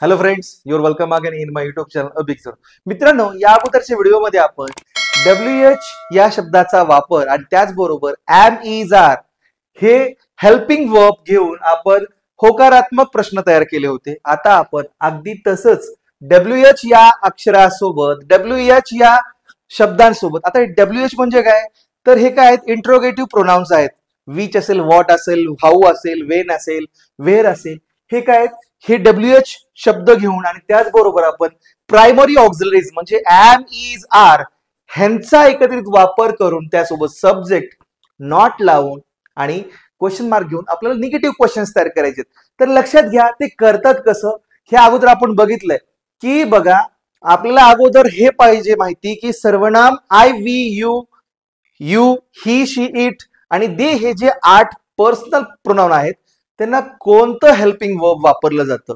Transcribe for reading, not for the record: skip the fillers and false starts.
Hello friends, your welcome again in my YouTube channel a big sir. मित्रांनो, या अगोदरच्या व्हिडिओमध्ये आपण WH या शब्दाचा वापर आणि त्याचबरोबर एम इज आर हे हेल्पिंग वर्ब घेऊन आपण होकारात्मक प्रश्न तयार केले होते. आता आपण अगदी तसंच WH या अक्षरासोबत WH या शब्दांसोबत, आता WH म्हणजे काय, तर हे काय आहेत, इंट्रोगेटिव्ह प्रोनाउन्स आहेत. विच असेल, व्हॉट असेल, हाऊ असेल, वेन असेल, वेअर असेल, हे काय आहेत, हे WH शब्द घेऊन आणि त्याचबरोबर आपण प्रायमरी ऑक्झिलरीज म्हणजे एम इज आर ह्यांचा एकत्रित वापर करून त्यासोबत सब्जेक्ट नॉट लावून आणि क्वेश्चन मार्क घेऊन आपल्याला निगेटिव्ह क्वेश्चन्स तयार करायचे. तर लक्षात घ्या ते करतात कसं हे अगोदर आपण बघितलंय की बघा, आपल्याला अगोदर हे पाहिजे माहिती की सर्वनाम I, we, you, you, he, she, it आणि दे हे जे 8 पर्सनल प्रोनाउन आहेत त्यांना कोणतं हेल्पिंग वर्ब वापरलं जातं.